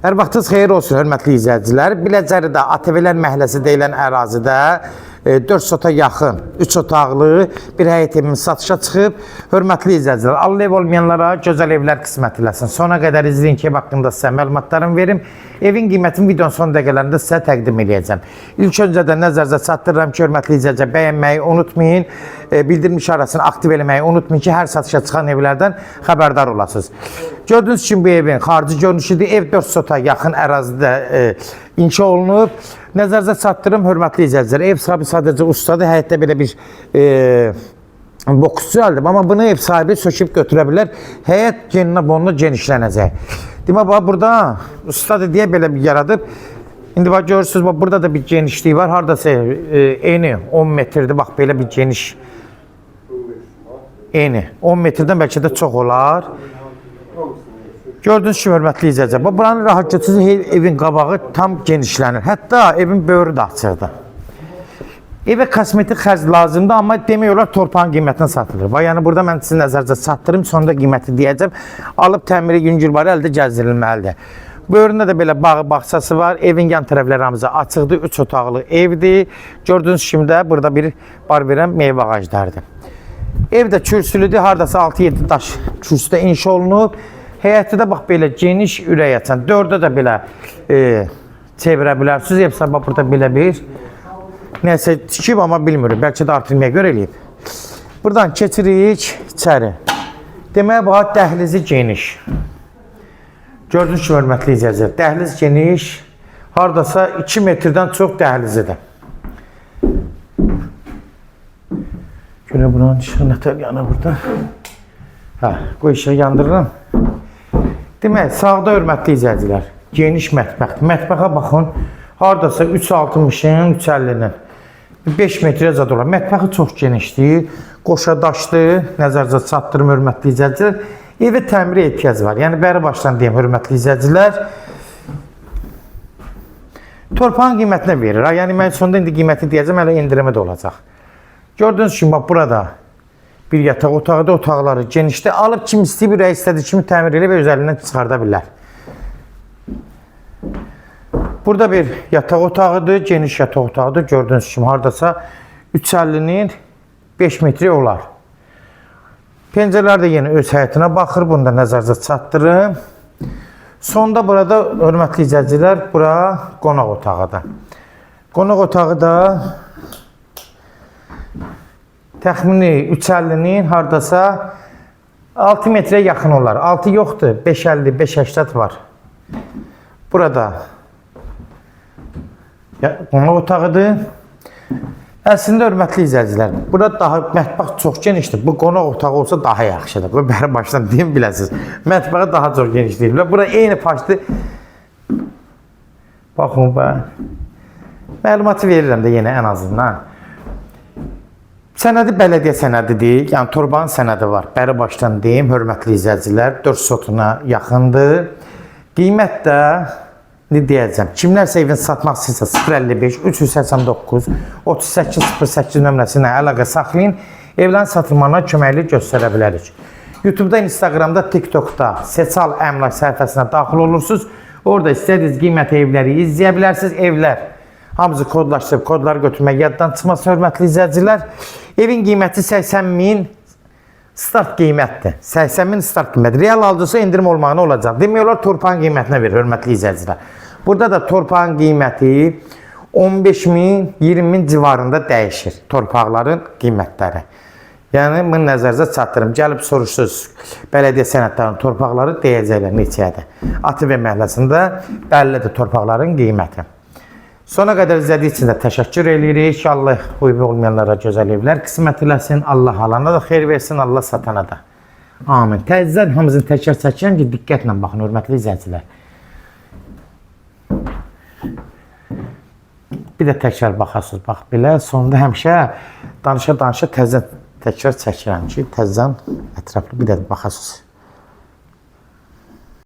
Hər vaxtınız xeyir olsun, hörmətli izləyicilər. Biləcəridə ATV-lər məhəlləsi deyilən ərazidə 4 sota yaxın, 3 otaqlı bir həyət evimiz satışa çıxıb. Hörmətli izləyicilər, Allah ev olmayanlara gözəl evlər qismət eləsin. Sona qədər izləyin ki, ev haqqında sizə məlumatlarımı verim. Evin qiymətini videonun son dəqiqələrində sizə təqdim edəcəm. İlk öncədən nəzərinizə çatdırıram ki, hörmətli izləyicilər, bəyənməyi unutmayın. Bildirim işarəsini aktiv eləməyi unutmayın ki, hər satışa çıxan evlərdən xəbərdar olasınız. Gördüyünüz kimi bu evin xarici görünüşüdür. Ev 4 sota yaxın ərazidə inşa olunub. Nəzərinizə çatdırım, hörmətli izləyicilər. Ev sahibi sadəcə ustadır. Həyətdə belə bir boksçu aldım. Amma bunu ev sahibi söküb götürə bilər. Həyət geninə bonuna genişlənəcək. Demək, burada ustadır deyə belə bir yaradıb. İndi bax, görürsünüz, burada da bir genişliyi var. Haradasa eni 10 metrdir. Bax, belə bir geniş eni. 10 metrdən bəlkə də çox olar. Gördüyünüz kimi, hörmətli izləyicilər, buranın rahat keçəcək evin qabağı tam genişlənir. Hətta evin böyrü də açıqdır. Evə kosmetik xərc lazımdır, amma demək olar torpağın qiymətinə satılır. Yəni, burada mən sizin nəzərinizə çatdırım, sonunda qiyməti deyəcəm. Alıb təmiri yüngülbarı əldə gəzdirilməlidir. Böyründə də belə bağı, bağçası var. Evin yan tərəfləri hamısı açıqdır, 3 otaqlı evdir. Gördüyünüz kimi də burada bir bar verən meyvə ağaclardır. Ev də kürsülüdür, haradasa 6-7 daş kürsüdə inşa olunub. Həyəti də bax belə geniş, ürək açan. 4-də də belə çevirə bilərsiniz. Ev sahibi burada belə bir nəsə tikib, amma bilmiyorum. Bəlkə də artırmaya görə eləyib. Buradan keçirik içəri. Demək, bax, dəhlizi geniş. Gördüyünüz kimi, hörmətli izləyicilər, dəhliz geniş. Haradasa 2 metrdən çox dəhlizidir. Görə buranın işığı nətər yanır burada. Qoy işığı yandırıram. Demək, sağda hörmətli izləyicilər, geniş mətbəxdir. Mətbəxə baxın, haradasa 3.60-ın, 3.50-nin 5 metrə zad olar. Mətbəxi çox genişdir, qoşa daşdır, nəzərinizə çatdırım, hörmətli izləyicilər. Evə təmirə ehtiyac var. Yəni, bəri başdan deyim, hörmətli izləyicilər. Torpağın qiymətinə verir. Yəni, mən sonunda indi qiyməti deyəcəm, hələ indirimi də olacaq. Gördüyünüz kimi, bax, burada bir yataq otaqda, otaqları genişdir. Alıb kim istəyib, ürək istədiyi kimi təmir edib və özəlindən çıxarda bilər. Burada bir yataq otağıdır, geniş yataq otağıdır. Gördüyünüz kimi, haradasa 3.50-nin 5 metri olar. Pəncərələr də yenə öz həyətinə baxır. Bunu da nəzərinizə çatdırım. Sonda burada, hörmətli izləyicilər, bura qonaq otağıdır. Qonaq otağı da təxmini 3.50-nin haradasa 6 metrə yaxın olar. 6 yoxdur, 5.50, 5.80 var. Burada qonaq otağıdır. Əslində, hörmətli izləyicilər, burada daha mətbəx çox genişdir. Bu qonaq otağı olsa daha yaxşıdır. Bu bəri başdan deyim biləsiniz. Mətbəxi daha çox genişdir. Burada eyni paşdır. Baxın, məlumatı verirəm də yenə ən azından. Sənədi bələdiyyə sənədidir, yəni torbanın sənədi var. Bəri başdan deyim, hörmətli izləyicilər, 4 sotuna yaxındır. Qiymət də, ne deyəcəm, kimlərsə evini satmaq istəyirsə 055 389 3808 nömrəsinə əlaqə saxlayın, evlərin satılmanına köməkli göstərə bilərik. YouTube'da, Instagram'da, TikTok'da Seçal Əmlak səhifəsinə daxil olursunuz. Orada istədiyiniz qiymət evləri izləyə bilərsiniz. Evlər hamısı kodlaşdırıb, kodları götürmək yaddan çıxması, hörmətli izləyicilər. Evin qiyməti 80.000 start qiymətdir. 80.000 start qiymət. Real aldısa indirim olmağına olacaq. Demək olar torpağın qiymətinə verir, hörmətli izləyicilər. Burada da torpağın qiyməti 15.000, 20.000 civarında dəyişir. Torpaqların qiymətləri. Yəni, bunu nəzərinizə çatdırım. Gəlib soruşsunuz, bələdiyyə sənədlərinin torpaqları deyəcəklər neçəyədir. ATV məhəlləsində bəllidir torpaqların qiyməti. Sona qədər izlədiyi üçün də təşəkkür edirik. Allah uyğun olmayanlara gözəl evlər qismət eləsin. Allah alana da xeyir versin, Allah satana da. Amin. Təzədən hamımızın təkrar çəkirəm ki, diqqətlə baxın, hörmətli izləyicilər. Bir də təkrar baxasınız, bax belə. Sonunda həmişə danışa-danışa təzədən təkrar çəkirəm ki, təzədən ətraflı bir də baxasınız.